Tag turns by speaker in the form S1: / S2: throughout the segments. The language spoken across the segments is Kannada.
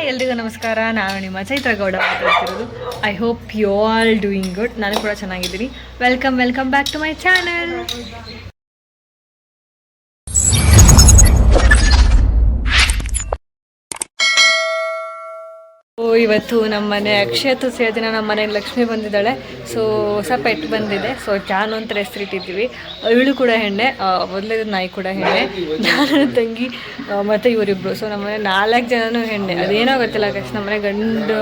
S1: ಎಲ್ರಿಗೂ ನಮಸ್ಕಾರ. ನಾನು ನಿಮ್ಮ ಚೈತ್ರ ಗೌಡ ಮಾತಾಡ್ತಿರೋದು. I hope you all doing good. ನಾನು ಕೂಡ ಚೆನ್ನಾಗಿದ್ದೀನಿ. Welcome back to my channel. ಇವತ್ತು ನಮ್ಮ ಮನೆ ಅಕ್ಷಯ ತೃತೀಯ ದಿನ ನಮ್ಮ ಮನೆಗೆ ಲಕ್ಷ್ಮಿ ಬಂದಿದ್ದಾಳೆ. ಸೊ ಹೊಸ ಪೆಟ್ ಬಂದಿದೆ. ಸೊ ಜಾನು ಅಂತ ಹೆಸರಿಟ್ಟಿದ್ದೀವಿ. ಇವಳು ಕೂಡ ಹೆಣ್ಣೆ, ಮೊದಲೇ ನಾಯಿ ಕೂಡ ಹೆಣ್ಣೆ. ನಾನು ತಂಗಿ ಮತ್ತು ಇವರಿಬ್ಬರು. ಸೊ ನಮ್ಮನೆ 4 ಜನನೂ ಹೆಣ್ಣೆ. ಅದೇನೋ ಗೊತ್ತಿಲ್ಲ ಕಷ್ಟ. ನಮ್ಮನೆ ಗಂಡು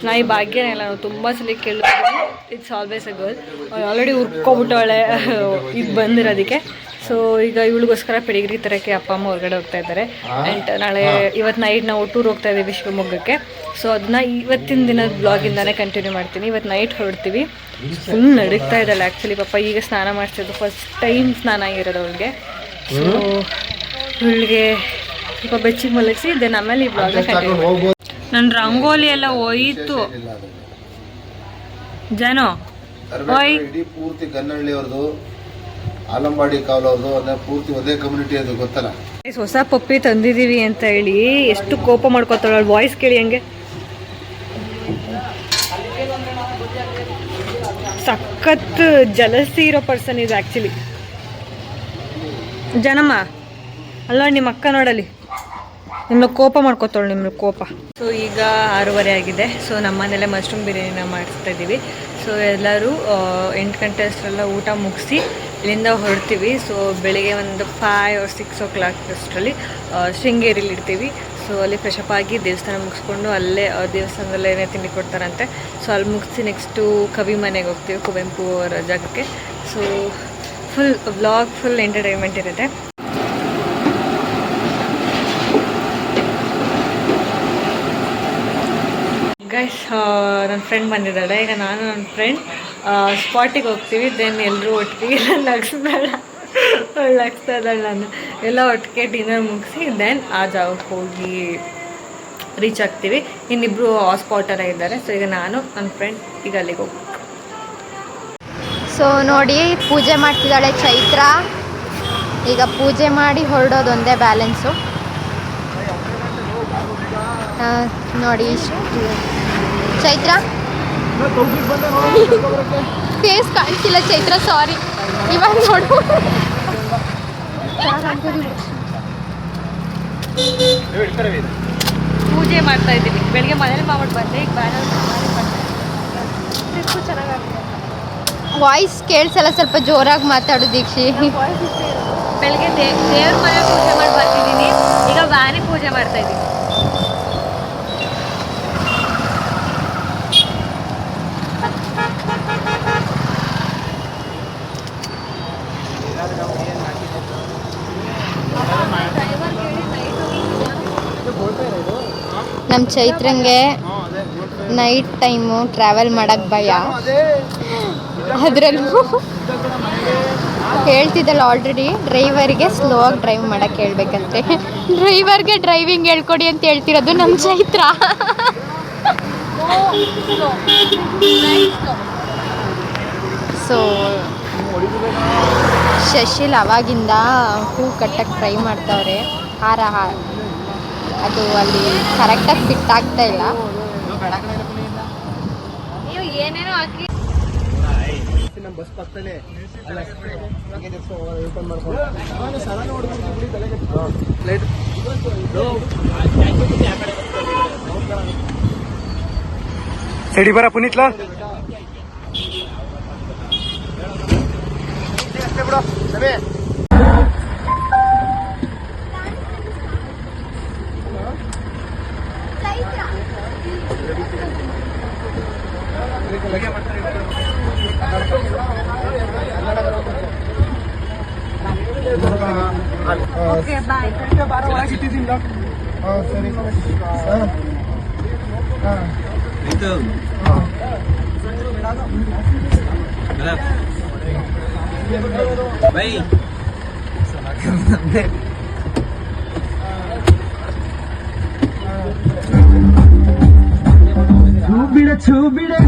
S1: ನಾಯಿ ಭಾಗ್ಯನೇ ಇಲ್ಲ. ನಾವು ತುಂಬ ಸಲ ಕೇಳಿದ್ವಿ. It's always a girl. Already ಹುರ್ಕೊಬಿಟ್ಟವಳೆ ಇದು ಬಂದಿರೋದಕ್ಕೆ. ಸೊ ಈಗ ಇವಳಿಗೋಸ್ಕರ ಪೆಡಿಗ್ರಿ ತರಕ್ಕೆ ಅಪ್ಪ ಅಮ್ಮ ಹೊರಗಡೆ ಹೋಗ್ತಾ ಇದ್ದಾರೆ. ಆ್ಯಂಡ್ ನಾಳೆ ಇವತ್ತು ನೈಟ್ ನಾವು ಟೂರ್ ಹೋಗ್ತಾ ಇದ್ದೀವಿ ಶಿವಮೊಗ್ಗಕ್ಕೆ. ಸೊ ಅದನ್ನ ಇವತ್ತಿನ ದಿನದ ಬ್ಲಾಗಿಂದಾನೇ ಕಂಟಿನ್ಯೂ ಮಾಡ್ತೀನಿ. ಇವತ್ತು ನೈಟ್ ಹೊರಡ್ತೀವಿ. ಫುಲ್ ನಡುಗ್ತಾ ಇದ್ದಾಳೆ ಆ್ಯಕ್ಚುಲಿ. ಪಾಪ ಈಗ ಸ್ನಾನ ಮಾಡಿಸಿದ್ದು, ಫಸ್ಟ್ ಟೈಮ್ ಸ್ನಾನ ಆಗಿರೋದು ಅವಳಿಗೆ. ಸೊ ಇವಳಿಗೆ ಸ್ವಲ್ಪ ಬೆಚ್ಚಿಗೆ ಮಲಗಿಸಿ ದೆನ್ ಆಮೇಲೆ ಈ ಬ್ಲಾಗ್ನ ಕಂಟಿನ್ಯೂ. ನನ್ನ ರಂಗೋಲಿ ಎಲ್ಲ ಹೋಯಿತು ಜನ ಹೋಯ್
S2: ಪೂರ್ತಿ ಗನ್ನಳ್ಳಿ ಅವ್ರದ್ದು, ಆಲಂಬಾಡಿ ಕಾವಲವ್ರದ್ದು, ಅದನ್ನ ಪೂರ್ತಿ ಒಂದೇ ಕಮ್ಯುನಿಟಿ ಅದು ಗೊತ್ತಲ್ಲ.
S1: ಹೊಸ ಪಪ್ಪಿ ತಂದಿದ್ದೀವಿ ಅಂತ ಹೇಳಿ ಎಷ್ಟು ಕೋಪ ಮಾಡ್ಕೊತಾಳ. ವಾಯ್ಸ್ ಕೇಳಿ ಹಂಗೆ. ಸಖತ್ ಜಲಸಿ ಇರೋ ಪರ್ಸನ್ ಇದು ಆ್ಯಕ್ಚುಲಿ. ಜನಮ್ಮ ಅಲ್ಲ, ನಿಮ್ಮ ಅಕ್ಕ ನೋಡಲಿ ನಿಮ್ಮನ್ನ ಕೋಪ ಮಾಡ್ಕೊತಾಳು, ನಿಮ್ಮ ಕೋಪ. ಸೊ ಈಗ 6:30 ಆಗಿದೆ. ಸೊ ನಮ್ಮ ಮನೇಲೆ ಮಶ್ರೂಮ್ ಬಿರಿಯಾನಿನ ಮಾಡಿಸ್ತಾ ಇದ್ದೀವಿ. ಸೊ ಎಲ್ಲರೂ 8 ಗಂಟೆ ಅಷ್ಟರೆಲ್ಲ ಊಟ ಮುಗಿಸಿ ಇಲ್ಲಿಂದ ಹೊರಡ್ತೀವಿ. ಸೊ ಬೆಳಿಗ್ಗೆ ಒಂದು 5 or 6 o'clock ಅಷ್ಟರಲ್ಲಿ ಶೃಂಗೇರಿಲಿ ಇರ್ತೀವಿ. ಸೊ ಅಲ್ಲಿ ಫ್ರೆಶಪ್ ಆಗಿ ದೇವಸ್ಥಾನ ಮುಗಿಸ್ಕೊಂಡು ಅಲ್ಲೇ ದೇವಸ್ಥಾನದಲ್ಲೇ ಏನೇ ತಿಂಡಿ ಕೊಡ್ತಾರಂತೆ. ಸೊ ಅಲ್ಲಿ ಮುಗಿಸಿ ನೆಕ್ಸ್ಟು ಕವಿ ಮನೆಗೆ ಹೋಗ್ತೀವಿ, ಕುವೆಂಪು ಅವರ ಜಾಗಕ್ಕೆ. So full vlog, full entertainment ಇರುತ್ತೆ. ಗೈಸ್, ನನ್ನ ಫ್ರೆಂಡ್ ಬಂದಿದ್ದಾಳೆ. ಈಗ ನಾನು ನನ್ನ ಫ್ರೆಂಡ್ ಸ್ಪಾಟಿಗೆ ಹೋಗ್ತೀವಿ. ದೆನ್ ಎಲ್ಲರೂ ಒಟ್ಟಿಗೆ ನಗಿಸ್ಬೇಡ, ನಗಿಸ್ತಾ ಇದ್ದಾಳೆ. ನಾನು ಎಲ್ಲ ಒಟ್ಟಿಗೆ ಡಿನ್ನರ್ ಮುಗಿಸಿ ದೆನ್ ಆ ಜಾಗಕ್ಕೆ ಹೋಗಿ ರೀಚ್ ಆಗ್ತೀವಿ. ಇನ್ನಿಬ್ಬರು ಸ್ಪಾಟರ ಇದ್ದಾರೆ. ಸೊ ಈಗ ನಾನು ನನ್ನ ಫ್ರೆಂಡ್ ಈಗ ಅಲ್ಲಿಗೆ ಹೋಗ್ತೀವಿ.
S3: ಸೊ ನೋಡಿ, ಪೂಜೆ ಮಾಡ್ತಿದ್ದಾಳೆ ಚೈತ್ರ. ಈಗ ಪೂಜೆ ಮಾಡಿ ಹೊರಡೋದೊಂದೇ ಬ್ಯಾಲೆನ್ಸು. ನೋಡಿ ಚೈತ್ರ ಫೇಸ್ ಕಾಣಿಸಿಲ್ಲ ಚೈತ್ರ, ಸಾರಿ. ಇವಾಗ ನೋಡು,
S1: ಪೂಜೆ ಮಾಡ್ತಾ ಇದ್ದೀವಿ. ಬೆಳಿಗ್ಗೆ ಮನೇಲಿ ಮಾಡ್ಬಿಟ್ಟು ಬಂದೆ. ಈಗ ಬ್ಯಾನರ್ ಚೆನ್ನಾಗಾಗ್ತದೆ.
S3: ವಾಯ್ಸ್ ಕೇಳಿಸಲ್ಲ, ಸ್ವಲ್ಪ ಜೋರಾಗಿ ಮಾತಾಡು ದೀಕ್ಷಿ.
S1: ಬೆಳಿಗ್ಗೆ ದೇವ್ರ ಮನೆ ಪೂಜೆ ಮಾಡಿ ಬರ್ತಿದ್ದೀನಿ. ಈಗ ವ್ಯಾನಿ ಪೂಜೆ ಮಾಡ್ತಾ ಇದ್ದೀನಿ.
S3: ನಮ್ಮ ಚೈತ್ರಂಗೆ ನೈಟ್ ಟೈಮು ಟ್ರಾವೆಲ್ ಮಾಡೋಕ್ಕೆ ಭಯ. ಅದರಲ್ಲೂ ಹೇಳ್ತಿದ್ದಲ್ಲ ಆಲ್ರೆಡಿ, ಡ್ರೈವರ್ಗೆ ಸ್ಲೋ ಆಗಿ ಡ್ರೈವ್ ಮಾಡೋಕ್ಕೆ ಹೇಳ್ಬೇಕಂತೆ. ಡ್ರೈವರ್ಗೆ ಡ್ರೈವಿಂಗ್ ಹೇಳ್ಕೊಡಿ ಅಂತ ಹೇಳ್ತಿರೋದು ನಮ್ಮ ಚೈತ್ರ. ಸೊ ಶಶಿಲ್ ಅವಾಗಿಂದ ಹೂ ಕಟ್ಟಕ್ಕೆ ಟ್ರೈ ಮಾಡ್ತಾವ್ರೆ. ಹಾರ ಅದು ಅಲ್ಲಿ ಕರೆಕ್ಟಾಗಿ ಫಿಟ್ ಆಗ್ತಾ ಇಲ್ಲ.
S1: ಏನೇನೋ ಹಾಕಿ
S2: ಬಸ್ ಪಕ್ಕದಲ್ಲೇ
S4: ಸೈಡಿ ಬರ ಪುನೀತ್ಲಾ
S2: ಬಿಡೋ ಸರಿ.
S1: Okay bye.
S2: ಸರಿ
S4: भाई छूबिड़े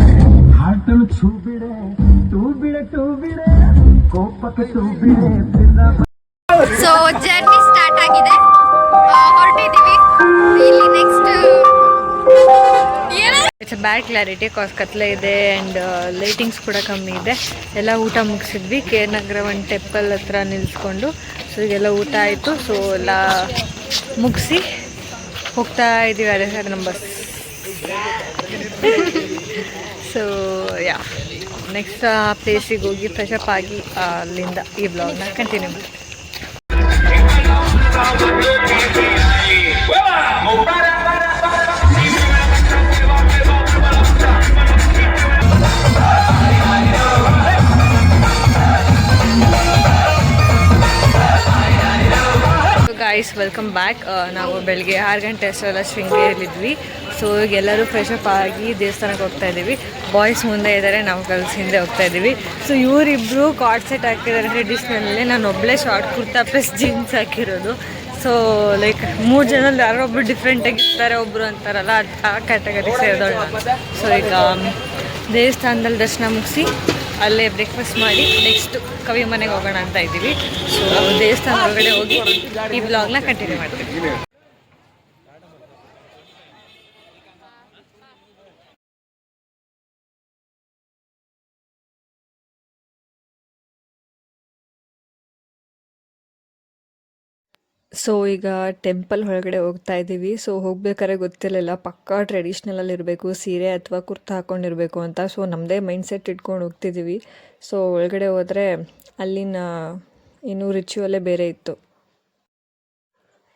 S4: हाटन छूबिड़े टूबिड़े कोपक छूबिड़े.
S3: ಸೊ ಜರ್ನಿ ಸ್ಟಾರ್ಟ್ ಆಗಿದೆ, ಹೊರಟಿದ್ದೀವಿ. ಇಲ್ಲಿ ನೆಕ್ಸ್ಟ್
S1: ಬ್ಯಾಡ್ ಕ್ಲಾರಿಟಿ ಕಾಸ್ ಕತ್ಲೆ ಇದೆ ಆ್ಯಂಡ್ ಲೈಟಿಂಗ್ಸ್ ಕೂಡ ಕಮ್ಮಿ ಇದೆ. ಎಲ್ಲ ಊಟ ಮುಗಿಸಿದ್ವಿ. KR ನಗರ ಒಂದು ಟೆಂಪಲ್ ಹತ್ರ ನಿಲ್ಲಿಸ್ಕೊಂಡು ಸೊ ಈಗೆಲ್ಲ ಊಟ ಆಯಿತು. ಸೊ ಎಲ್ಲ ಮುಗಿಸಿ ಹೋಗ್ತಾ ಇದ್ದೀವಿ ಅದೇ ಸರ್ ನಮ್ಮ ಬಸ್. ಸೊ ಯಾ ನೆಕ್ಸ್ಟ್ ಆ ಪ್ಲೇಸಿಗೆ ಹೋಗಿ ಫ್ರೆಶಪ್ ಆಗಿ ಅಲ್ಲಿಂದ ಈ ಬ್ಲಾಗ್ನ ಕಂಟಿನ್ಯೂ ಮಾಡಿ. Guys welcome back. ನಾವು ಬೆಳಗ್ಗೆ 6 ಗಂಟೆ ಅಷ್ಟೆಲ್ಲ ಶೃಂಗೇರಿಲಿದ್ವಿ. ಸೊ ಈಗ ಎಲ್ಲರೂ ಫ್ರೆಶಪ್ ಆಗಿ ದೇವಸ್ಥಾನಕ್ಕೆ ಹೋಗ್ತಾ ಇದ್ದೀವಿ. ಬಾಯ್ಸ್ ಮುಂದೆ ಇದ್ದಾರೆ, ನಾವು ಗರ್ಲ್ಸ್ ಹಿಂದೆ ಹೋಗ್ತಾ ಇದ್ದೀವಿ. ಸೊ ಇವರಿಬ್ಬರು ಕಾರ್ಡ್ ಸೆಟ್ ಹಾಕಿದ್ದಾರೆ ಟ್ರೆಡಿಷ್ನಲ್ಲೇ. ನಾನು ಒಬ್ಬಳೇ ಶಾರ್ಟ್ ಕುರ್ತಾ ಪ್ಲಸ್ ಜೀನ್ಸ್ ಹಾಕಿರೋದು. ಸೊ ಲೈಕ್ 3 ಜನದಲ್ಲಿ ಯಾರೊಬ್ಬರು ಡಿಫ್ರೆಂಟಾಗಿ ಇರ್ತಾರೆ, ಒಬ್ಬರು ಅಂತಾರಲ್ಲ ಆ ಕ್ಯಾಟಗರಿ ಸೇರಿದವಳು ನಾನು. ಸೊ ಈಗ ದೇವಸ್ಥಾನದಲ್ಲಿ ದರ್ಶನ ಮುಗಿಸಿ ಅಲ್ಲೇ ಬ್ರೇಕ್ಫಾಸ್ಟ್ ಮಾಡಿ ನೆಕ್ಸ್ಟ್ ಕವಿ ಮನೆಗೆ ಹೋಗೋಣ ಅಂತ ಇದ್ದೀವಿ. ಸೊ ದೇವಸ್ಥಾನ ಒಳಗಡೆ ಹೋಗಿ ಈ ಬ್ಲಾಗ್ನ ಕಂಟಿನ್ಯೂ ಮಾಡ್ತೀವಿ. ಸೊ ಈಗ ಟೆಂಪಲ್ ಒಳಗಡೆ ಹೋಗ್ತಾ ಇದ್ದೀವಿ. ಸೊ ಹೋಗ್ಬೇಕಾದ್ರೆ ಗೊತ್ತಿರಲಿಲ್ಲ ಪಕ್ಕಾ ಟ್ರೆಡಿಷ್ನಲಲ್ಲಿ ಇರಬೇಕು, ಸೀರೆ ಅಥವಾ ಕುರ್ತಾ ಹಾಕ್ಕೊಂಡಿರಬೇಕು ಅಂತ. ಸೊ ನಮ್ಮದೇ ಮೈಂಡ್ಸೆಟ್ ಇಟ್ಕೊಂಡು ಹೋಗ್ತಿದ್ದೀವಿ. ಸೊ ಒಳಗಡೆ ಹೋದರೆ ಅಲ್ಲಿನ ಇನ್ನೂ ರಿಚುವಲ್ಲೇ ಬೇರೆ ಇತ್ತು.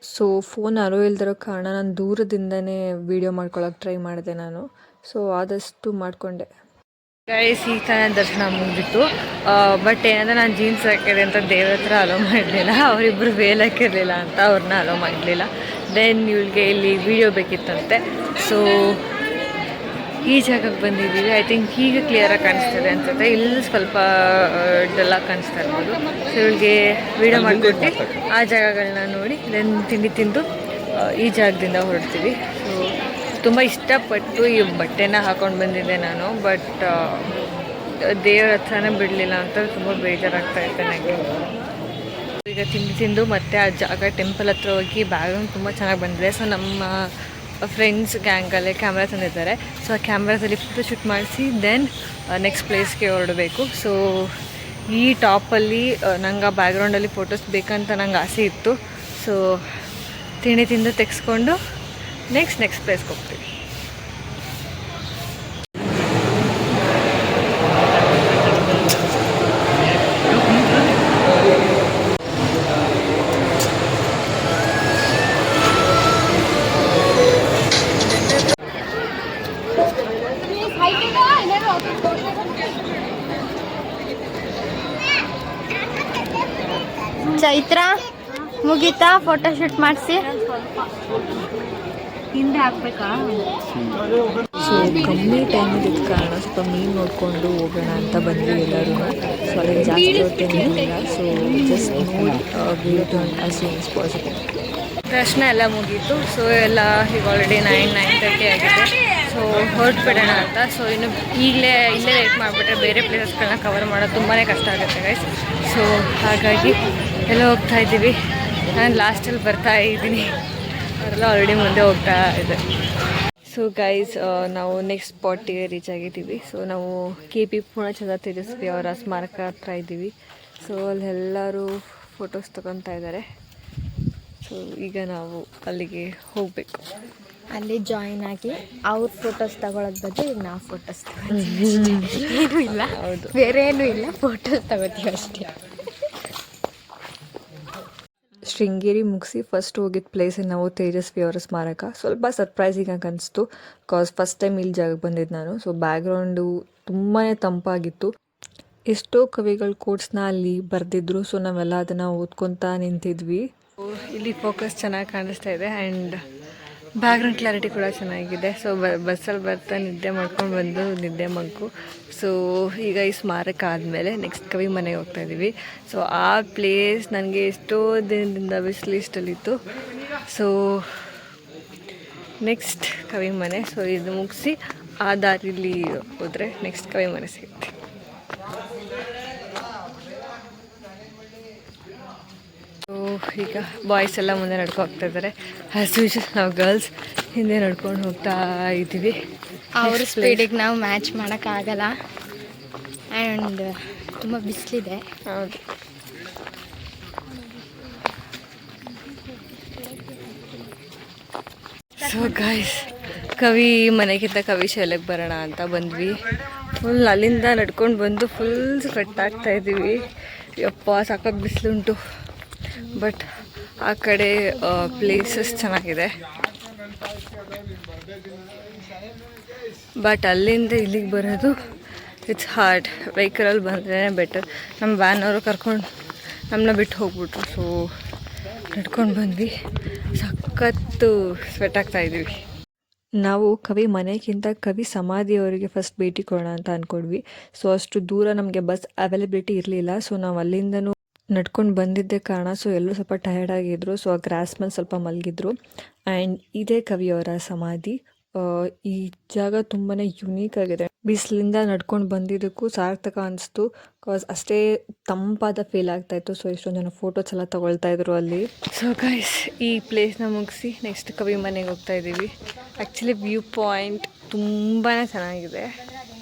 S1: ಸೊ ಫೋನ್ ಅರೋ ಇಲ್ದಿರೋ ಕಾರಣ ನಾನು ದೂರದಿಂದನೇ ವೀಡಿಯೋ ಮಾಡ್ಕೊಳಕ್ಕೆ ಟ್ರೈ ಮಾಡಿದೆ ನಾನು. ಸೊ ಆದಷ್ಟು ಮಾಡಿಕೊಂಡೆ. ಗೈಸ್ ಈಗ ತಾನೇ ದರ್ಶನ ಮುಗಿದಿತ್ತು. ಬಟ್ ಏನಂದರೆ ನಾನು ಜೀನ್ಸ್ ಹಾಕಿದೆ ಅಂತ ದೇವ್ರ ಹತ್ರ ಅಲೋ ಮಾಡಲಿಲ್ಲ. ಅವರಿಬ್ಬರು ವೇಲ್ ಹಾಕಿರಲಿಲ್ಲ ಅಂತ ಅವ್ರನ್ನ ಅಲೋ ಮಾಡಲಿಲ್ಲ. ದೆನ್ ಇವಳಿಗೆ ಇಲ್ಲಿ ವೀಡಿಯೋ ಬೇಕಿತ್ತಂತೆ. ಸೊ ಈ ಜಾಗಕ್ಕೆ ಬಂದಿದ್ದೀವಿ. ಐ ಥಿಂಕ್ ಈಗ ಕ್ಲಿಯರಾಗಿ ಕಾಣಿಸ್ತದೆ ಅನ್ಸುತ್ತೆ. ಇಲ್ಲಿ ಸ್ವಲ್ಪ ಡಲ್ಲಾಗಿ ಕಾಣಿಸ್ತಾ ಇರ್ಬೋದು. ಸೊ ಇವಳಿಗೆ ವೀಡಿಯೋ ಮಾಡಿಕೊಟ್ಟು ಆ ಜಾಗಗಳನ್ನ ನೋಡಿ ದೆನ್ ತಿಂಡಿ ತಿಂದು ಈ ಜಾಗದಿಂದ ಹೊರಡ್ತೀವಿ. ಸೊ ತುಂಬ ಇಷ್ಟಪಟ್ಟು ಈ ಬಟ್ಟೆನ ಹಾಕೊಂಡು ಬಂದಿದ್ದೆ ನಾನು. ಬಟ್ ದೇವ್ರ ಹತ್ರನೇ ಬಿಡಲಿಲ್ಲ ಅಂತ ತುಂಬ ಬೇಜಾರಾಗ್ತಾ ಇತ್ತು ನನಗೆ. ಈಗ ತಿಂದು ಮತ್ತೆ ಆ ಜಾಗ ಟೆಂಪಲ್ ಹತ್ರ ಹೋಗಿ ಬ್ಯಾಕ್ಗ್ರೌಂಡ್ ತುಂಬ ಚೆನ್ನಾಗಿ ಬಂದಿದೆ. ಸೊ ನಮ್ಮ ಫ್ರೆಂಡ್ಸ್ ಗ್ಯಾಂಗಲ್ಲೇ ಕ್ಯಾಮ್ರಾ ತಂದಿದ್ದಾರೆ. ಸೊ ಆ ಕ್ಯಾಮ್ರಾದಲ್ಲಿ ಫೋಟೋ ಶೂಟ್ ಮಾಡಿಸಿ ದೆನ್ ನೆಕ್ಸ್ಟ್ ಪ್ಲೇಸ್ಗೆ ಹೊರಡಬೇಕು. ಸೊ ಈ ಟಾಪಲ್ಲಿ ನಂಗೆ ಆ ಬ್ಯಾಕ್ಗ್ರೌಂಡಲ್ಲಿ ಫೋಟೋಸ್ ಬೇಕಂತ ನಂಗೆ ಆಸೆ ಇತ್ತು. ಸೊ ತಿಂದು ತೆಗೆಸ್ಕೊಂಡು ನೆಕ್ಸ್ಟ್ ಪ್ಲೇಸ್ಗೆ ಹೋಗ್ತೀವಿ.
S3: ಚೈತ್ರ ಮುಗೀತಾ ಫೋಟೋ ಶೂಟ್ ಮಾಡಿಸಿ
S1: ಹಿಂದೆ ಹಾಕ್ಬೇಕಾ? ಸೊ ಕಮ್ಮಿ ಟೈಮ್ ಇದ್ದ ಕಾರಣ ಸ್ವಲ್ಪ ಮೀನು ನೋಡಿಕೊಂಡು ಹೋಗೋಣ ಅಂತ ಬಂದ್ವಿ ಎಲ್ಲರೂ. ಸೊ ಅಲ್ಲಿ ಜಾಸ್ತಿ ಹೊತ್ತೇನಿಲ್ಲ. ಸೊ ಜಸ್ಟ್ ನೋಡಿ video turn as soon as possible. ದರ್ಶನ ಎಲ್ಲ ಮುಗೀತು. ಸೊ ಎಲ್ಲ ಈಗ ಆಲ್ರೆಡಿ 9:30 ಆಗಿದೆ. ಸೊ ಹೊರಟ್ಬಿಡೋಣ ಅಂತ. ಸೊ ಇನ್ನು ಇಲ್ಲೇ ಲೇಟ್ ಮಾಡಿಬಿಟ್ರೆ ಬೇರೆ ಪ್ಲೇಸಸ್ಗಳನ್ನ ಕವರ್ ಮಾಡೋದು ತುಂಬಾ ಕಷ್ಟ ಆಗುತ್ತೆ ಗೈಸ್. ಸೊ ಹಾಗಾಗಿ ಎಲ್ಲ ಹೋಗ್ತಾ ಇದ್ದೀವಿ. ನಾನು ಲಾಸ್ಟಲ್ಲಿ ಬರ್ತಾ ಇದ್ದೀನಿ, ಅವರೆಲ್ಲ ಆಲ್ರೆಡಿ ಮುಂದೆ ಹೋಗ್ತಾ ಇದೆ. ಸೊ ಗೈಸ್ ನಾವು ನೆಕ್ಸ್ಟ್ ಸ್ಪಾಟಿಗೆ ರೀಚ್ ಆಗಿದ್ದೀವಿ. ಸೊ ನಾವು KP ಪೂರ್ಣಚಂದ್ರ ತೇಜಸ್ವಿ ಅವರ ಸ್ಮಾರಕ ಹತ್ರ ಇದ್ದೀವಿ. ಸೊ ಅಲ್ಲೆಲ್ಲರೂ ಫೋಟೋಸ್ ತಗೊತಾ ಇದ್ದಾರೆ. ಸೊ ಈಗ ನಾವು ಅಲ್ಲಿಗೆ ಹೋಗಬೇಕು.
S3: ಅಲ್ಲಿ ಜಾಯಿನ್ ಆಗಿ ಅವ್ರ ಫೋಟೋಸ್ ತಗೊಳ್ಳೋದು ಬದಲು ಈಗ ನಾವು ಫೋಟೋಸ್ ತಗೋತೀವಿ. ಏನೂ ಇಲ್ಲ, ಹೌದು, ಬೇರೆ ಏನೂ ಇಲ್ಲ, ಫೋಟೋಸ್ ತಗೋತೀವಿ ಅಷ್ಟೇ.
S1: ಶೃಂಗೇರಿ ಮುಗಿಸಿ ಫಸ್ಟ್ ಹೋಗಿದ್ದ ಪ್ಲೇಸ್ ನಾವು ತೇಜಸ್ವಿ ಅವರ ಸ್ಮಾರಕ. ಸ್ವಲ್ಪ ಸರ್ಪ್ರೈಸಿಂಗ್ ಆಗಿ ಅನಿಸ್ತು ಬಿಕಾಸ್ ಫಸ್ಟ್ ಟೈಮ್ ಇಲ್ಲಿ ಜಾಗಕ್ಕೆ ಬಂದಿದ್ದು ನಾನು. ಸೊ ಬ್ಯಾಕ್ಗ್ರೌಂಡು ತುಂಬಾ ತಂಪಾಗಿತ್ತು. ಎಷ್ಟೋ ಕವಿಗಳು ಕೋಟ್ಸ್ನ ಅಲ್ಲಿ ಬರೆದಿದ್ರು. ಸೊ ನಾವೆಲ್ಲ ಅದನ್ನು ಓದ್ಕೊತಾ ನಿಂತಿದ್ವಿ. ಇಲ್ಲಿ ಫೋಕಸ್ ಚೆನ್ನಾಗಿ ಕಾಣಿಸ್ತಾ ಇದೆ ಆ್ಯಂಡ್ ಬ್ಯಾಕ್ಗ್ರೌಂಡ್ ಕ್ಲಾರಿಟಿ ಕೂಡ ಚೆನ್ನಾಗಿದೆ. ಸೊ ಬಸ್ಸಲ್ಲಿ ಬರ್ತಾ ನಿದ್ದೆ ಮಾಡ್ಕೊಂಡು ಬಂದು ನಿದ್ದೆ ಮಗ್ಗು. ಸೊ ಈಗ ಈ ಸ್ಮಾರಕ ಆದಮೇಲೆ ನೆಕ್ಸ್ಟ್ ಕವಿ ಮನೆಗೆ ಹೋಗ್ತಾ ಇದ್ದೀವಿ. ಸೊ ಆ ಪ್ಲೇಸ್ ನನಗೆ ಎಷ್ಟೋ ದಿನದಿಂದ ವಿಶ್ ಲಿಸ್ಟಲ್ಲಿತ್ತು. ಸೊ ನೆಕ್ಸ್ಟ್ ಕವಿ ಮನೆ. ಸೊ ಇದು ಮುಗಿಸಿ ಆ ದಾರಿಲಿ ಹೋದರೆ ನೆಕ್ಸ್ಟ್ ಕವಿ ಮನೆ ಸಿಗುತ್ತೆ. ಸೊ ಈಗ ಬಾಯ್ಸ್ ಎಲ್ಲ ಮುಂದೆ ನಡ್ಕೊ ಹೋಗ್ತಾ ಇದ್ದಾರೆ. ಆ್ಯಸ್ ಯೂಶುವಲ್ ನಾವು ಗರ್ಲ್ಸ್ ಹಿಂದೆ ನಡ್ಕೊಂಡು ಹೋಗ್ತಾ ಇದ್ದೀವಿ.
S3: ಅವ್ರ ಸ್ಪೀಡಿಗೆ ನಾವು ಮ್ಯಾಚ್ ಮಾಡೋಕ್ಕಾಗಲ್ಲ. ಆ್ಯಂಡ್ ತುಂಬ ಬಿಸಿಲಿದೆ.
S1: ಹೌದು. ಸೊ ಗಾಯ್ಸ್, ಕವಿ ಮನೆಗಿಂತ ಕವಿ ಶಾಲೆಗೆ ಬರೋಣ ಅಂತ ಬಂದ್ವಿ. ಫುಲ್ ಅಲ್ಲಿಂದ ನಡ್ಕೊಂಡು ಬಂದು ಫುಲ್ ಸ್ವೆಟ್ ಆಗ್ತಾ ಇದ್ದೀವಿ. ಯಪ್ಪ ಸಾಕಾಗಿ ಬಿಸಿಲುಂಟು. ಬಟ್ ಆ ಕಡೆ ಪ್ಲೇಸಸ್ ಚೆನ್ನಾಗಿದೆ. ಬಟ್ ಅಲ್ಲಿಂದ ಇಲ್ಲಿಗೆ ಬರೋದು ಇಟ್ಸ್ ಹಾರ್ಡ್. ವೆಹಿಕಲಲ್ಲಿ ಬಂದ್ರೆ ಬೆಟರ್. ನಮ್ಮ ವ್ಯಾನ್ ಅವರು ಕರ್ಕೊಂಡು ನಮ್ಮನ್ನ ಬಿಟ್ಟು ಹೋಗ್ಬಿಟ್ರು. ಸೊ ನಡ್ಕೊಂಡು ಬಂದ್ವಿ. ಸಖತ್ತು ಸ್ವೆಟ್ ಆಗ್ತಾ ಇದ್ದೀವಿ. ನಾವು ಕವಿ ಮನೆಗಿಂತ ಕವಿ ಸಮಾಧಿಯವರಿಗೆ ಫಸ್ಟ್ ಭೇಟಿ ಕೊಡೋಣ ಅಂತ ಅಂದ್ಕೊಂಡ್ವಿ. ಸೊ ಅಷ್ಟು ದೂರ ನಮಗೆ ಬಸ್ ಅವೈಲಬಿಲಿಟಿ ಇರಲಿಲ್ಲ. ಸೊ ನಾವು ಅಲ್ಲಿಂದನೂ ನಡ್ಕೊಂಡು ಬಂದಿದ್ದೇ ಕಾರಣ ಸೊ ಎಲ್ಲರೂ ಸ್ವಲ್ಪ ಟಯರ್ಡ್ ಆಗಿದ್ರು. ಸೊ ಆ ಗ್ರಾಸ್ ಮೇಲೆ ಸ್ವಲ್ಪ ಮಲಗಿದ್ರು. ಆ್ಯಂಡ್ ಇದೇ ಕವಿಯವರ ಸಮಾಧಿ. ಈ ಜಾಗ ತುಂಬಾ ಯುನೀಕ್ ಆಗಿದೆ. ಬಿಸಿಲಿಂದ ನಡ್ಕೊಂಡು ಬಂದಿದ್ದಕ್ಕೂ ಸಾರ್ಥಕ ಅನಿಸ್ತು. ಕಾಸ್ ಅಷ್ಟೇ ತಂಪಾದ ಫೀಲ್ ಆಗ್ತಾಯಿತ್ತು. ಸೊ ಎಷ್ಟೊಂದು ಜನ ಫೋಟೋಸ್ ಎಲ್ಲ ತೊಗೊಳ್ತಾ ಇದ್ರು ಅಲ್ಲಿ. ಸೊ ಗೈಸ್, ಈ ಪ್ಲೇಸ್ನ ಮುಗಿಸಿ ನೆಕ್ಸ್ಟ್ ಕವಿ ಮನೆಗೆ ಹೋಗ್ತಾ ಇದ್ದೀವಿ. ಆ್ಯಕ್ಚುಲಿ ವ್ಯೂ ಪಾಯಿಂಟ್ ತುಂಬಾ ಚೆನ್ನಾಗಿದೆ.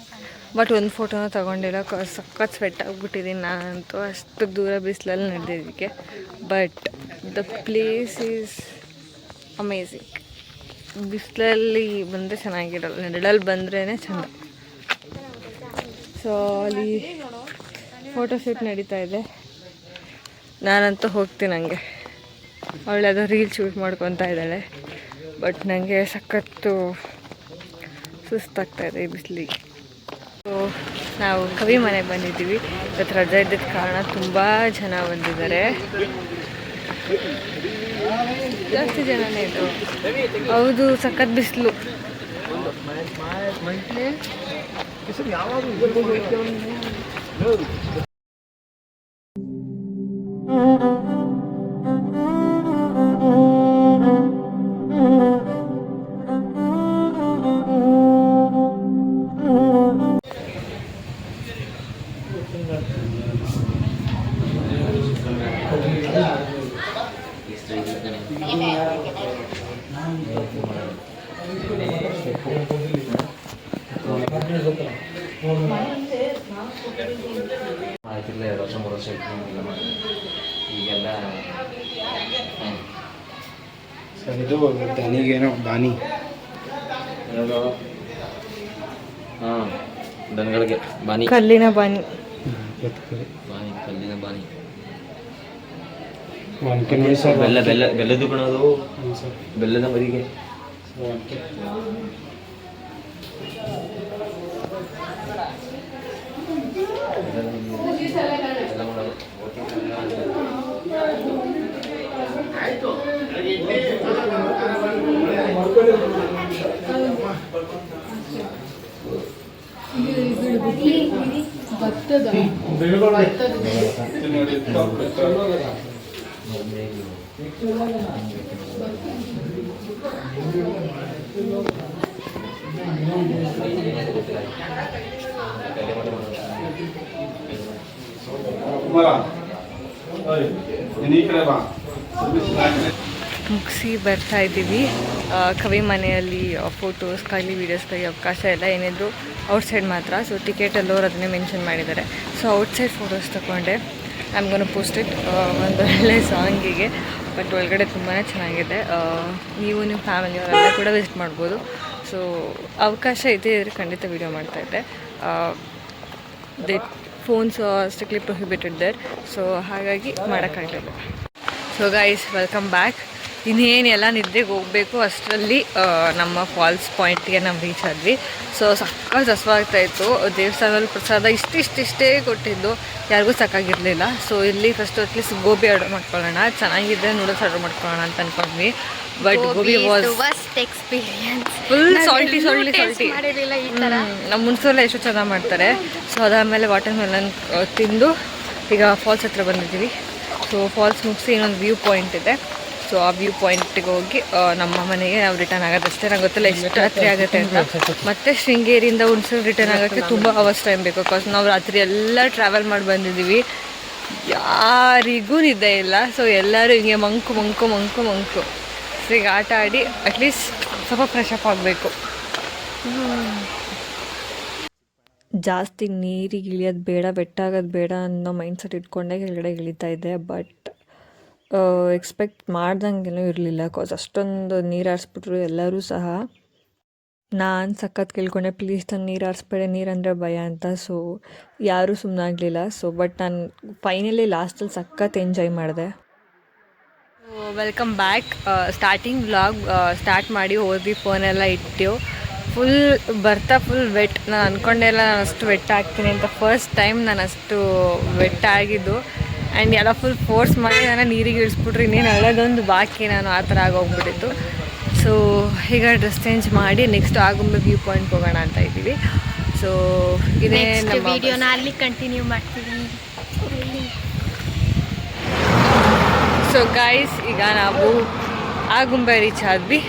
S1: ಬಟ್ ಒಂದು ಫೋಟೋನ ತೊಗೊಂಡಿಲ್ಲ. ಕಾಸ್ ಸಖತ್ ಸ್ವೆಟ್ ಆಗಿಬಿಟ್ಟಿದ್ದೀನಿ ನಾನಂತೂ ಅಷ್ಟು ದೂರ ಬಿಸಿಲಲ್ಲಿ ನಡೆದಿದ್ದಕ್ಕೆ. But the place is amazing. ಬಿಸಿಲಲ್ಲಿ ಬಂದರೆ ಚೆನ್ನಾಗಿರಲ್ಲ, ನೆರಳಲ್ಲಿ ಬಂದ್ರೇ ಚೆಂದ. ಸೊ ಅಲ್ಲಿ ಫೋಟೋಶೂಟ್ ನಡೀತಾ ಇದೆ. ನಾನಂತೂ ಹೋಗ್ತೀನಿ. ನನಗೆ ಅವಳು ಅದು ರೀಲ್ ಶೂಟ್ ಮಾಡ್ಕೊತಾ ಇದ್ದಾಳೆ. ಬಟ್ ನನಗೆ ಸಖತ್ತು ಸುಸ್ತಾಗ್ತಾಯಿದೆ ಈ ಬಿಸಿಲಿಗೆ. ಸೊ ನಾವು ಕವಿ ಮನೆಗೆ ಬಂದಿದ್ದೀವಿ. ಇವತ್ತು ರಜೆ ಇದ್ದಿದ್ದ ಕಾರಣ ತುಂಬ ಜನ ಬಂದಿದ್ದಾರೆ. ಜಾಸ್ತಿ ಜನನೇ ಇದ್ರು. ಹೌದು, ಸಖತ್ ಬಿಸಿಲು.
S5: ಆಯ್ತಿಲ್ಲ 2 ವರ್ಷ 3 ವರ್ಷ ಈಗೆಲ್ಲ
S4: ಸರ್ ಇದು ದನಿಗೇನೋ ಬಾನಿ
S5: ಹಾಂ ದನಗಳಿಗೆ ಬಾನಿ,
S1: ಕಲ್ಲಿನ ಬಾನಿ,
S5: ಬಾನಿ ಕಲ್ಲಿನ ಬಾನಿ.
S4: ಬೆಲ್ಲ
S5: ಬೆಲ್ಲದ್ದು ಕಣದು, ಬೆಲ್ಲದ ಮರಿಗೆ.
S1: ಮುಗಿಸಿ ಬರ್ತಾ ಇದ್ದೀವಿ. ಕವಿ ಮನೆಯಲ್ಲಿ ಫೋಟೋಸ್ ಖಾಲಿ ವೀಡಿಯೋಸ್ಗಾಗಿ ಅವಕಾಶ ಇಲ್ಲ, ಏನಿದ್ರು ಔಟ್ಸೈಡ್ ಮಾತ್ರ. ಸೊ ಟಿಕೆಟಲ್ಲೋರು ಅದನ್ನೇ ಮೆನ್ಷನ್ ಮಾಡಿದ್ದಾರೆ. ಸೊ ಔಟ್ಸೈಡ್ ಫೋಟೋಸ್ ತಗೊಂಡೆ. ಐ ಆಮ್ ಗೋನ ಪೋಸ್ಟ್ ಇಟ್ ಒಂದು ಒಳ್ಳೆ ಸಾಂಗಿಗೆ. ಬಟ್ ಒಳಗಡೆ ತುಂಬಾ ಚೆನ್ನಾಗಿದೆ. ನೀವು ನಿಮ್ಮ ಫ್ಯಾಮಿಲಿಯವರೆಲ್ಲ ಕೂಡ ವಿಸಿಟ್ ಮಾಡ್ಬೋದು. ಸೊ ಅವಕಾಶ ಇದ್ದರೆ ಖಂಡಿತ ವೀಡಿಯೋ ಮಾಡ್ತಾಯಿದ್ದೆ. They phones strictly prohibited there. So ಹಾಗಾಗಿ ಮಾಡೋಕ್ಕಾಗಲಿಲ್ಲ. So guys, welcome back. ಇನ್ನೇನೆಲ್ಲ ನಿದ್ದೆಗೆ ಹೋಗಬೇಕು ಅಷ್ಟರಲ್ಲಿ ನಮ್ಮ ಫಾಲ್ಸ್ ಪಾಯಿಂಟ್ಗೆ ನಾವು ರೀಚ್ ಆದ್ವಿ. ಸೊ ಸಕ್ಕತ್ ಹಸುವಾಗ್ತಾಯಿತ್ತು. ದೇವಸ್ಥಾನದಲ್ಲಿ ಪ್ರಸಾದ ಇಷ್ಟಿಷ್ಟೇ ಕೊಟ್ಟಿದ್ದು, ಯಾರಿಗೂ ಸಾಕಾಗಿರಲಿಲ್ಲ. ಸೊ ಇಲ್ಲಿ ಫಸ್ಟ್ ಅಟ್ಲೀಸ್ಟ್ ಗೋಬಿ ಆರ್ಡರ್ ಮಾಡ್ಕೊಳ್ಳೋಣ, ಚೆನ್ನಾಗಿದೆ ನೂಡಲ್ಸ್ ಆರ್ಡರ್ ಮಾಡ್ಕೊಳ್ಳೋಣ ಅಂತ ಅಂದ್ಕೊಂಡ್ವಿ. But gobi was
S3: experience
S1: full salty.
S3: ಮಾಡಿರಲಿಲ್ಲ ಈ ಥರ.
S1: ನಮ್ಮ ಮುನ್ಸೂರೆಲ್ಲ ಎಷ್ಟು ಚೆನ್ನಾಗಿ ಮಾಡ್ತಾರೆ. ಸೊ ಅದಾದಮೇಲೆ ವಾಟರ್ ಮೆಲನ್ ತಿಂದು ಈಗ ಫಾಲ್ಸ್ ಹತ್ರ ಬಂದಿದ್ದೀವಿ. ಸೊ ಫಾಲ್ಸ್ ಮುಗಿಸಿ ಇನ್ನೊಂದು ವ್ಯೂ ಪಾಯಿಂಟ್ ಇದೆ. ಸೊ ಆ ವ್ಯೂ ಪಾಯಿಂಟಿಗೆ ಹೋಗಿ ನಮ್ಮ ಮನೆಗೆ ನಾವು ರಿಟರ್ನ್ ಆಗೋದಷ್ಟೇ. ನಂಗೆ ಗೊತ್ತಿಲ್ಲ ಎಷ್ಟು ರಾತ್ರಿ ಆಗುತ್ತೆ ಅಂತ. ಮತ್ತು ಶೃಂಗೇರಿಯಿಂದ ಹುಣಸೂರು ರಿಟರ್ನ್ ಆಗೋಕ್ಕೆ ತುಂಬ ಅವರ್ಸ್ ಟೈಮ್ ಬೇಕು. ಬಿಕಾಸ್ ನಾವು ರಾತ್ರಿ ಎಲ್ಲ ಟ್ರಾವೆಲ್ ಮಾಡಿ ಬಂದಿದ್ದೀವಿ. ಯಾರಿಗೂ ನಿದ್ದೆ ಇಲ್ಲ. ಸೊ ಎಲ್ಲರೂ ಹಿಂಗೆ ಮಂಕು ಸೊ ಈಗ ಆಟ ಆಡಿ ಅಟ್ಲೀಸ್ಟ್ ಸ್ವಲ್ಪ ಫ್ರೆಶ್ ಅಪ್ ಆಗಬೇಕು. ಜಾಸ್ತಿ ನೀರಿಗೆ ಇಳಿಯೋದು ಬೇಡ, ಬೆಟ್ಟಾಗೋದು ಬೇಡ ಅನ್ನೋ ಮೈಂಡ್ಸೆಟ್ ಇಟ್ಕೊಂಡೆ ಕೆಳಗಡೆ ಇಳಿತಾ ಇದ್ದೆ. ಬಟ್ ಎಕ್ಸ್ಪೆಕ್ಟ್ ಮಾಡ್ದಂಗೆನೂ ಇರಲಿಲ್ಲ. ಕಾಸ್ ಅಷ್ಟೊಂದು ನೀರು ಹಾರಿಸ್ಬಿಟ್ರು ಎಲ್ಲರೂ ಸಹ. ನಾನು ಸಖತ್ ಕೇಳ್ಕೊಂಡೆ, ಪ್ಲೀಸ್ ನಾನು ನೀರು ಹಾರಿಸ್ಬೇಡ, ನೀರಂದರೆ ಭಯ ಅಂತ. ಸೊ ಯಾರೂ ಸುಮ್ಮನಾಗಲಿಲ್ಲ. ಸೊ ಬಟ್ ನಾನು ಫೈನಲಿ ಲಾಸ್ಟಲ್ಲಿ ಸಖತ್ ಎಂಜಾಯ್ ಮಾಡಿದೆ. Welcome back. Starting vlog start ಮಾಡಿ ಹೋದ್ವಿ, ಫೋನೆಲ್ಲ ಇಟ್ಟು ಫುಲ್ ಬರ್ತಾ ಫುಲ್ ವೆಟ್. ನಾನು ಅಂದ್ಕೊಂಡೆ ಇಲ್ಲ ನಾನು ಅಷ್ಟು ವೆಟ್ ಆಗ್ತೀನಿ ಅಂತ. ಫಸ್ಟ್ ಟೈಮ್ ನಾನು ಅಷ್ಟು ವೆಟ್ ಆಗಿದ್ದು. ಆ್ಯಂಡ್ ಎಲ್ಲ ಫುಲ್ ಫೋರ್ಸ್ ಮಾಡಿ ನಾನು ನೀರಿಗೆ ಇಳಿಸ್ಬಿಟ್ರು. ಇನ್ನೇನು ಅಳೋದೊಂದು ಬಾಕಿ, ನಾನು ಆ ಥರ ಆಗೋಗ್ಬಿಟ್ಟಿತ್ತು. ಸೊ ಈಗ ಡ್ರೆಸ್ ಚೇಂಜ್ ಮಾಡಿ ನೆಕ್ಸ್ಟ್ ಆಗುಂಬೆ ವ್ಯೂ ಪಾಯಿಂಟ್ಗೆ ಹೋಗೋಣ ಅಂತ ಇದ್ದೀವಿ. ಸೊ ಇದೇ ನಮ್ಮ
S3: ವಿಡಿಯೋನ ಅಲ್ಲಿ ಕಂಟಿನ್ಯೂ ಮಾಡ್ತೀವಿ.
S1: ಸೊ ಗೈಸ್, ಈಗ ನಾವು ಆಗುಂಬೆ ರೀಚ್ ಆದ್ವಿ.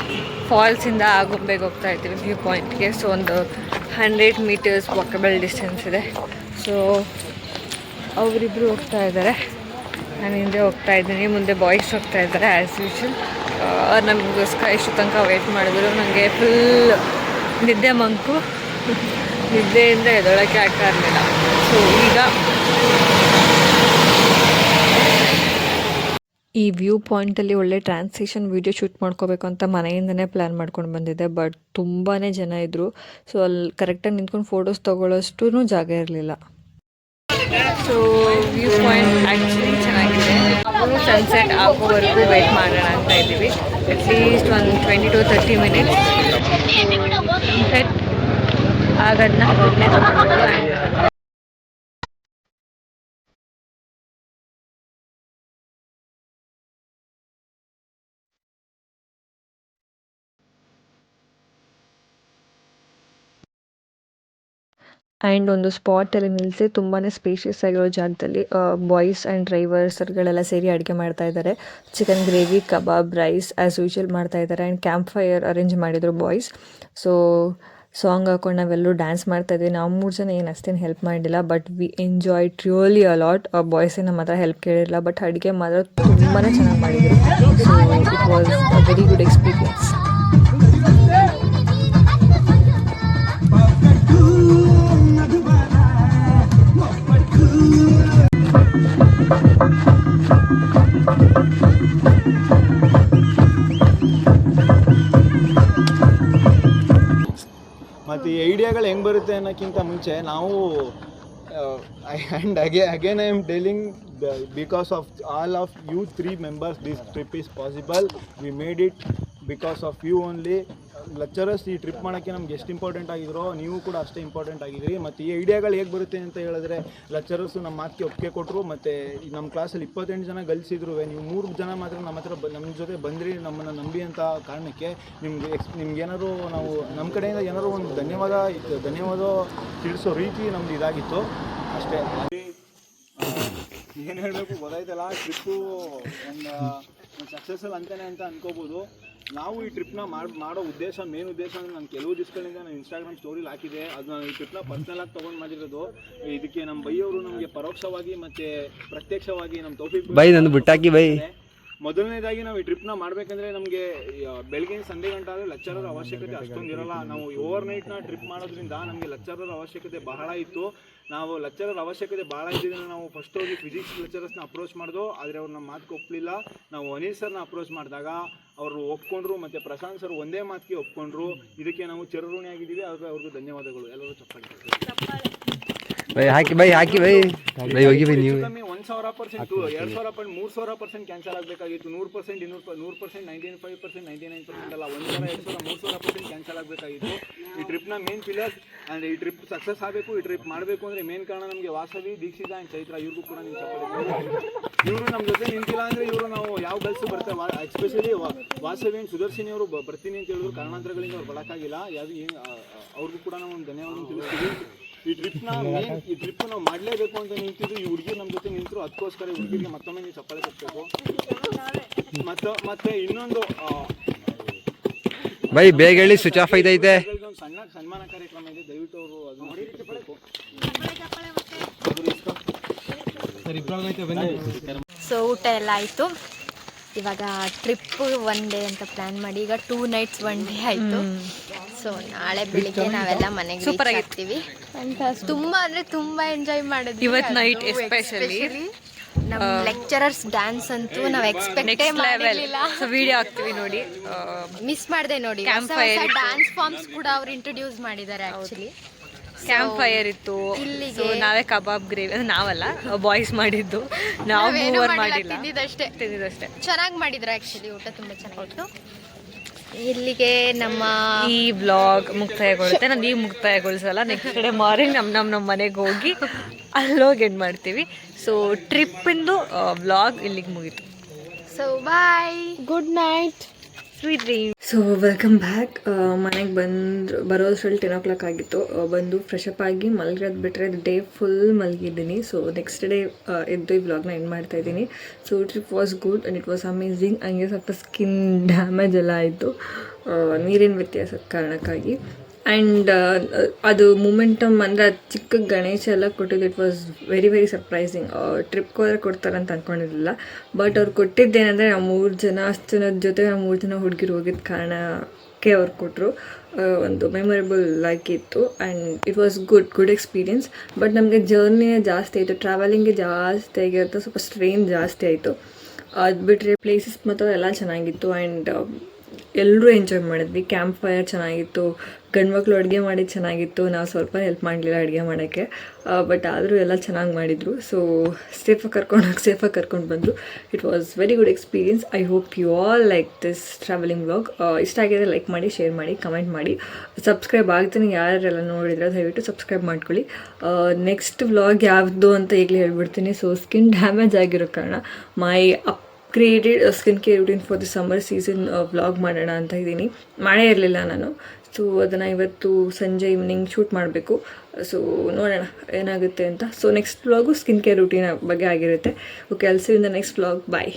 S1: ಫಾಲ್ಸಿಂದ ಆಗುಂಬೆಗೆ ಹೋಗ್ತಾ ಇದ್ದೀವಿ ವ್ಯೂ ಪಾಯಿಂಟ್ಗೆ. ಸೊ ಒಂದು 100 ಮೀಟರ್ಸ್ ವಾಕಬಲ್ ಡಿಸ್ಟೆನ್ಸ್ ಇದೆ. ಸೊ ಅವರಿಬ್ಬರು ಹೋಗ್ತಾ ಇದ್ದಾರೆ, ನಾನು ಹಿಂದೆ ಹೋಗ್ತಾ ಇದ್ದೀನಿ, ಮುಂದೆ ಬಾಯ್ಸ್ ಹೋಗ್ತಾ ಇದ್ದಾರೆ ಆ್ಯಸ್ ಯೂಶುವಲ್. ನಮಗೋಸ್ಕರ ಇಷ್ಟು ತನಕ ವೇಟ್ ಮಾಡಿದ್ರು. ನನಗೆ ಫುಲ್ ನಿದ್ದೆಯಿಂದ ಎದೊಳಕ್ಕೆ ಆಗ್ತಾ ಇರಲಿಲ್ಲ. ಸೊ ಈಗ ಈ ವ್ಯೂ ಪಾಯಿಂಟಲ್ಲಿ ಒಳ್ಳೆ ಟ್ರಾನ್ಸಿಷನ್ ವೀಡಿಯೋ ಶೂಟ್ ಮಾಡ್ಕೋಬೇಕು ಅಂತ ಮನೆಯಿಂದನೇ ಪ್ಲ್ಯಾನ್ ಮಾಡ್ಕೊಂಡು ಬಂದಿದ್ದೆ. ಬಟ್ ತುಂಬಾ ಜನ ಇದ್ದರು. ಸೊ ಅಲ್ಲಿ ಕರೆಕ್ಟಾಗಿ ನಿಂತ್ಕೊಂಡು ಫೋಟೋಸ್ ತೊಗೊಳ್ಳೋಷ್ಟು ಜಾಗ ಇರಲಿಲ್ಲ. ಸೊ ವ್ಯೂ ಪಾಯಿಂಟ್ ಆ್ಯಕ್ಚುಲಿ ಚೆನ್ನಾಗಿದೆ. ನಾವು ಸನ್ಸೆಟ್ ಆಗೋವರೆಗೂ ವೆಯ್ಟ್ ಮಾಡೋಣ ಅಂತ ಇದ್ದೀವಿ. ಅಟ್ಲೀಸ್ಟ್ ಒಂದು 20 to 30 ಮಿನಿಟ್ಸ್. ಸನ್ಸೆಟ್ ಆಗೋದನ್ನ ಆ್ಯಂಡ್ ಒಂದು ಸ್ಪಾಟಲ್ಲಿ ನಿಲ್ಲಿಸಿ ತುಂಬಾ ಸ್ಪೇಷಿಯಸ್ ಆಗಿರೋ ಜಾಗದಲ್ಲಿ ಬಾಯ್ಸ್ ಆ್ಯಂಡ್ ಡ್ರೈವರ್ಸ್ಗಳೆಲ್ಲ ಸೇರಿ ಅಡುಗೆ ಮಾಡ್ತಾ ಇದ್ದಾರೆ. ಚಿಕನ್ ಗ್ರೇವಿ, ಕಬಾಬ್, ರೈಸ್ ಆ್ಯಸ್ ಯೂಶುವಲ್ ಮಾಡ್ತಾ ಇದ್ದಾರೆ. ಆ್ಯಂಡ್ ಕ್ಯಾಂಪ್ ಫೈರ್ ಅರೇಂಜ್ ಮಾಡಿದರು ಬಾಯ್ಸ್. ಸೊ ಸಾಂಗ್ ಹಾಕೊಂಡು ನಾವೆಲ್ಲರೂ ಡ್ಯಾನ್ಸ್ ಮಾಡ್ತಾ ಇದ್ವಿ. ನಾವು 3 ಜನ ಏನು ಅಷ್ಟೇನು ಹೆಲ್ಪ್ ಮಾಡಿಲ್ಲ. But we enjoy really a lot. ಬಾಯ್ಸೇ ನಮ್ಮ ಹತ್ರ ಹೆಲ್ಪ್ ಕೇಳಿರಲಿಲ್ಲ. ಬಟ್ ಅಡುಗೆ ಮಾತ್ರ ತುಂಬಾ ಚೆನ್ನಾಗಿ ಮಾಡಿದರು. So it was a very good experience.
S4: ಮತ್ತು ಈ ಐಡಿಯಾಗಳು ಹೆಂಗೆ ಬರುತ್ತೆ ಅನ್ನೋಕ್ಕಿಂತ ಮುಂಚೆ ನಾವು and again I am telling because of all of you 3 members this trip is possible. We made it because of you only. Lecturers ಈ ಟ್ರಿಪ್ ಮಾಡೋಕ್ಕೆ ನಮ್ಗೆ ಎಷ್ಟು ಇಂಪಾರ್ಟೆಂಟ್ ಆಗಿದ್ರೋ ನೀವು ಕೂಡ ಅಷ್ಟೇ ಇಂಪಾರ್ಟೆಂಟ್ ಆಗಿದ್ರಿ. ಮತ್ತು ಈ ಐಡಿಯಾಗಳು ಹೇಗೆ ಬರುತ್ತೆ ಅಂತ ಹೇಳಿದ್ರೆ, ಲೆಕ್ಚರರ್ಸು ನಮ್ಮ ಮಾತಿಗೆ ಒಪ್ಪಿಗೆ ಕೊಟ್ಟರು. ಮತ್ತು ನಮ್ಮ ಕ್ಲಾಸಲ್ಲಿ 28 ಜನ ಗರ್ಲ್ಸ್ ಇದ್ರು. ನೀವು 3 ಜನ ಮಾತ್ರ ನಮ್ಮ ಹತ್ರ ನಮ್ಮ ಜೊತೆ ಬಂದ್ರಿ, ನಮ್ಮನ್ನು ನಂಬಿ ಅಂತ ಕಾರಣಕ್ಕೆ ನಿಮ್ಗೇನಾದ್ರು ನಾವು ನಮ್ಮ ಕಡೆಯಿಂದ ಏನಾದ್ರು ಒಂದು ಧನ್ಯವಾದ ತಿಳಿಸೋ ರೀತಿ ನಮ್ದು ಇದಾಗಿತ್ತು ಅಷ್ಟೇ. ಏನು ಹೇಳಬೇಕು ಗೊತ್ತಾಯ್ತಲ್ಲ. ಟ್ರಿಪ್ಪು ಒಂದು ಸಕ್ಸಸ್ಫುಲ್ ಅಂತಾನೆ ಅಂತ ಅನ್ಕೋಬೋದು. ನಾವು ಈ ಟ್ರಿಪ್ನ ಮಾಡೋ ಮೇನ್ ಉದ್ದೇಶ ಅಂದರೆ ನಾನು ಕೆಲವು ದಿವಸಗಳಿಂದ ನಾನು ಇನ್ಸ್ಟಾಗ್ರಾಮ್ ಸ್ಟೋರಿಲಿ ಹಾಕಿದೆ. ಅದು ನಾನು ಈ ಟ್ರಿಪ್ನ ಪರ್ಸ್ನಲಾಗಿ ತೊಗೊಂಡು ಮಾಡಿರೋದು. ಇದಕ್ಕೆ ನಮ್ಮ ಬೈಯವರು ನಮಗೆ ಪರೋಕ್ಷವಾಗಿ ಮತ್ತು ಪ್ರತ್ಯಕ್ಷವಾಗಿ ನಮ್ಮ ತೌಫೀಕ್
S6: ನಂದು ಬಿಟ್ಟಾಕಿ ಬೈ.
S4: ಮೊದಲನೇದಾಗಿ ನಾವು ಈ ಟ್ರಿಪ್ನ ಮಾಡಬೇಕಂದ್ರೆ ನಮಗೆ ಬೆಳಗಿನ ಸಂಜೆ ಗಂಟೆ ಆದರೆ ಲೆಕ್ಚರರ್ ಅವಶ್ಯಕತೆ ಅಷ್ಟೊಂದು ಇರೋಲ್ಲ. ನಾವು ಓವರ್ ನೈಟ್ನ ಟ್ರಿಪ್ ಮಾಡೋದ್ರಿಂದ ನಮಗೆ ಲೆಕ್ಚರರ್ ಅವಶ್ಯಕತೆ ಬಹಳ ಇತ್ತು. ನಾವು ಲೆಕ್ಚರರ್ ಅವಶ್ಯಕತೆ ಭಾಳ ಇದ್ದಿದ್ದರಿಂದ ನಾವು ಫಸ್ಟ್ ಹೋಗಿ ಫಿಸಿಕ್ಸ್ ಲೆಕ್ಚರರ್ಸ್ನ ಅಪ್ರೋಚ್ ಮಾಡಿದ್ವು. ಆದರೆ ಅವ್ರು ನಮ್ಮ ಮಾತಿಗೆ ಒಪ್ಪಲಿಲ್ಲ. ನಾವು ಅನಿಲ್ ಸರ್ನ ಅಪ್ರೋಚ್ ಮಾಡಿದಾಗ ಅವರು ಒಪ್ಕೊಂಡ್ರು. ಮತ್ತು ಪ್ರಶಾಂತ್ ಸರ್ ಒಂದೇ ಮಾತಿಗೆ ಒಪ್ಕೊಂಡ್ರು. ಇದಕ್ಕೆ ನಾವು ಚಿರಋಣಿಯಾಗಿದ್ದೀವಿ. ಅವ್ರಿಗೂ ಧನ್ಯವಾದಗಳು. ಎಲ್ಲರೂ ಚಪ್ಪಾಳೆ
S6: ಹಾಕಿ ಬೈ ಹೋಗಿ ಬೈ. ನೀವು
S4: 1,000%, 2,000%, 3,000% ಕ್ಯಾನ್ಸಲ್ ಆಗಬೇಕಾಗಿತ್ತು. 100%, 100%, 95%, 99% ಅಲ್ಲ, 1,000, 2,000, 3,000% ಕ್ಯಾನ್ಸಲ್ ಆಗಬೇಕಾಗಿತ್ತು. ಈ ಟ್ರಿಪ್ನ ಮೇನ್ ಪಿಲ್ಲರ್ಸ್ ಆ್ಯಂಡ್ ಈ ಟ್ರಿಪ್ ಸಕ್ಸಸ್ ಆಗಬೇಕು, ಈ ಟ್ರಿಪ್ ಮಾಡಬೇಕು ಅಂದರೆ ಮೇನ್ ಕಾರಣ ನಮಗೆ ವಾಸವಿ, ದೀಕ್ಷಿತ ಆ್ಯಂಡ್ ಚೈತ್ರ. ಇವ್ರಿಗೂ ಕೂಡ ನೀವು ಚಪ್ಪಾಳೆ. ಇವರು ನಮ್ಮ ಜೊತೆ ನಿಂತಿಲ್ಲ ಅಂದರೆ ಇವರು ನಾವು ಯಾವ ಗಲ್ಸು ಬರ್ತಾರೆ. ಎಸ್ಪೆಷಲಿ ವಾಸವಿ ಆ್ಯಂಡ್ ಸುದರ್ಶಿನಿ ಅವರು ಬರ್ತೀನಿ ಅಂತ ಹೇಳಿದ್ರು. ಕಾರಣಾಂತರಗಳಿಂದ ಅವ್ರು ಬರೋಕ್ಕಾಗಿಲ್ಲ. ಅವ್ರಿಗೂ ಕೂಡ ನಾವು ಒಂದು ಧನ್ಯವಾದ ತಿಳಿಸ್ತೀವಿ. ಈ ಟ್ರಿಪ್ ನಾವು ಮಾಡಲೇಬೇಕು ಅಂತ ನಿಂತಿದ್ದು. ಈ ಹುಡುಗಿ ನಮ್ಮ ಜೊತೆ ನಿಂತರು. ಅದಕ್ಕೋಸ್ಕರ ಈ ಹುಡುಗಿಗೆ ಮತ್ತೊಮ್ಮೆ ನೀವು ಚಪ್ಪಾಳೆ ತಪ್ಪಬೇಕು. ಮತ್ತೆ ಇನ್ನೊಂದು
S6: ಬೈ ಬೇಗ ಹೇಳಿ, ಸ್ವಿಚ್ ಆಫ್ ಐತೈತೆ.
S4: ಒಂದು ಸಣ್ಣ ಸನ್ಮಾನ ಕಾರ್ಯಕ್ರಮ ಇದೆ, ದಯವಿಟ್ಟು ಅವರು ಅದು
S3: ಸೊ ಊಟ ಎಲ್ಲ ಆಯಿತು. ಇವಾಗ ಟ್ರಿಪ್ 1 ಡೇ ಅಂತ ಪ್ಲ್ಯಾನ್ ಮಾಡಿ ಈಗ 2 nights 1 day ಆಯಿತು. ಸೊ ನಾಳೆ ಬೆಳಿಗ್ಗೆ ನಾವೆಲ್ಲ ಮನೆಗೆ
S1: Super
S3: ರೀಚ್
S1: ಆಗಿತ್ತು.
S3: ಆಗ್ತೀವಿ. ತುಂಬ ಅಂದರೆ ತುಂಬ ಎಂಜಾಯ್ ಮಾಡಿದ್ವಿ
S1: ಇವತ್ತು ನೈಟ್ ಎಸ್ಪೆಷಲಿ
S3: ನಮ್ಮ ಲೆಕ್ಚರರ್ಸ್ ಡ್ಯಾನ್ಸ್ ಅಂತೂ ನಾವು ಎಕ್ಸ್ಪೆಕ್ಟೇ ಮಾಡಿರಲಿಲ್ಲ.
S1: ಸೊ ವಿಡಿಯೋ ಹಾಕ್ತೀವಿ ನೋಡಿ.
S3: ಮಿಸ್ ಮಾಡಿದೆ ನೋಡಿ.
S1: Camp fire ಇತ್ತು.
S3: ಡ್ಯಾನ್ಸ್ ಫಾರ್ಮ್ಸ್ ಕೂಡ ಅವ್ರು ಇಂಟ್ರೊಡ್ಯೂಸ್ ಮಾಡಿದ್ದಾರೆ ಆ್ಯಕ್ಚುಲಿ.
S1: ಕ್ಯಾಂಪ್ ಫೈರ್ ಇತ್ತು.
S3: ಇಲ್ಲಿಗೆ-
S1: ಸೊ ನಾವೇ ಕಬಾಬ್ ಗ್ರೇವಿ ಅಂದ್ರೆ ನಾವಲ್ಲ ಬಾಯ್ಸ್ ಮಾಡಿದ್ದು, ನಾವು ಮೂವರ್ ಮಾಡಿಲ್ಲ, ತಿಂದಿದ್ದಷ್ಟೇ.
S3: ಚೆನ್ನಾಗಿ ಮಾಡಿದ್ರು ಆ್ಯಕ್ಚುಲಿ, ಊಟ ತುಂಬ ಚೆನ್ನಾಗಿತ್ತು. ಇಲ್ಲಿಗೆ ನಮ್ಮ
S1: ಈ ವ್ಲಾಗ್ ಮುಕ್ತಾಯಗೊಳ್ಳುತ್ತೆ. ನಾನು ಈಗ ಮುಕ್ತಾಯಗೊಳಿಸಲ್ಲ, ನೆಕ್ಸ್ಟ್ ಡೇ ಮಾರ್ನಿಂಗ್ ನಮ್ಮ ಮನೆಗೆ ಹೋಗಿ ಅಲ್ಲೋಗಿ ಎಂಡ್ ಮಾಡ್ತೀವಿ. ಸೊ ಟ್ರಿಪ್ಪಿಂದು ವ್ಲಾಗ್ ಇಲ್ಲಿಗೆ ಮುಗೀತು.
S3: So bye, good night,
S1: sweet dream. So welcome back. ಮನೆಗೆ ಬರೋದ್ರಲ್ಲಿ 10 o'clock ಆಗಿತ್ತು. ಬಂದು ಫ್ರೆಶ್ ಅಪ್ ಆಗಿ ಮಲಗಿರೋದು ಬಿಟ್ಟರೆ ಡೇ ಫುಲ್ ಮಲಗಿದ್ದೀನಿ. ಸೊ ನೆಕ್ಸ್ಟ್ ಡೇ ಎದ್ದು ಈ ವ್ಲಾಗ್ನ ಎಂಡ್ ಮಾಡ್ತಾ ಇದ್ದೀನಿ. So trip was good and it was amazing. ಹಂಗೆ ಸ್ವಲ್ಪ ಸ್ಕಿನ್ ಡ್ಯಾಮೇಜ್ ಎಲ್ಲ ಆಯಿತು ನೀರಿನ ವ್ಯತ್ಯಾಸದ ಕಾರಣಕ್ಕಾಗಿ. ಆ್ಯಂಡ್ ಅದು ಮೂಮೆಂಟಮ್ ಅಂದರೆ ಅದು ಚಿಕ್ಕ ಗಣೇಶ ಎಲ್ಲ ಕೊಟ್ಟಿದ್ದು it was very very surprising. ಟ್ರಿಪ್ಗೆ ಹೋದ್ರೆ ಕೊಡ್ತಾರಂತ ಅಂದ್ಕೊಂಡಿರಲಿಲ್ಲ. ಬಟ್ ಅವ್ರು ಕೊಟ್ಟಿದ್ದೇನೆಂದರೆ ನಾವು 3 ಜನ, ಅಷ್ಟು ಜನದ ಜೊತೆ ನಾವು 3 ಜನ ಹುಡುಗಿರು ಹೋಗಿದ್ದ ಕಾರಣಕ್ಕೆ ಅವ್ರು ಕೊಟ್ಟರು. ಒಂದು ಮೆಮೊರೇಬಲ್ ಲೈಕ್ ಇತ್ತು and it was good experience. But ನಮಗೆ ಜರ್ನಿನೇ ಜಾಸ್ತಿ ಆಯಿತು, ಟ್ರಾವೆಲಿಂಗೇ ಜಾಸ್ತಿ ಆಗಿರುತ್ತೆ, ಸ್ವಲ್ಪ ಸ್ಟ್ರೈನ್ ಜಾಸ್ತಿ ಆಯಿತು. ಅದು ಬಿಟ್ಟರೆ ಪ್ಲೇಸಸ್ ಮತ್ತು ಎಲ್ಲ ಚೆನ್ನಾಗಿತ್ತು ಆ್ಯಂಡ್ ಎಲ್ಲರೂ ಎಂಜಾಯ್ ಮಾಡಿದ್ವಿ. ಕ್ಯಾಂಪ್ ಫೈರ್ ಚೆನ್ನಾಗಿತ್ತು, ಗಂಡು ಮಕ್ಕಳು ಅಡುಗೆ ಮಾಡಿದ್ದು ಚೆನ್ನಾಗಿತ್ತು. ನಾವು ಸ್ವಲ್ಪ ಹೆಲ್ಪ್ ಮಾಡಲಿಲ್ಲ ಅಡುಗೆ ಮಾಡೋಕ್ಕೆ, ಬಟ್ ಆದರೂ ಎಲ್ಲ ಚೆನ್ನಾಗಿ ಮಾಡಿದರು. ಸೊ ಸೇಫಾಗಿ ಕರ್ಕೊಂಡು ಬಂದರು. It was very good experience. I hope you all like this travelling vlog. ಇಷ್ಟ ಆಗಿದ್ರೆ ಲೈಕ್ ಮಾಡಿ, ಶೇರ್ ಮಾಡಿ, ಕಮೆಂಟ್ ಮಾಡಿ, ಸಬ್ಸ್ಕ್ರೈಬ್ ಆಗ್ತೀನಿ. ಯಾರೆಲ್ಲ ನೋಡಿದ್ರೆ ದಯವಿಟ್ಟು ಸಬ್ಸ್ಕ್ರೈಬ್ ಮಾಡ್ಕೊಳ್ಳಿ. ನೆಕ್ಸ್ಟ್ ವ್ಲಾಗ್ ಯಾವುದು ಅಂತ ಈಗಲೇ ಹೇಳ್ಬಿಡ್ತೀನಿ. ಸೊ ಸ್ಕಿನ್ ಡ್ಯಾಮೇಜ್ ಆಗಿರೋ ಕಾರಣ created skin care routine for the summer season vlog ಮಾಡೋಣ ಅಂತ ಇದ್ದೀನಿ. ಮಾಡೇ ಇರಲಿಲ್ಲ ನಾನು. ಸೊ ಅದನ್ನು ಇವತ್ತು ಸಂಜೆ ಈವ್ನಿಂಗ್ ಶೂಟ್ ಮಾಡಬೇಕು. ಸೊ ನೋಡೋಣ ಏನಾಗುತ್ತೆ ಅಂತ. So next vlog skin care routine ಬಗ್ಗೆ ಆಗಿರುತ್ತೆ. Okay, all see you in the next vlog. Bye.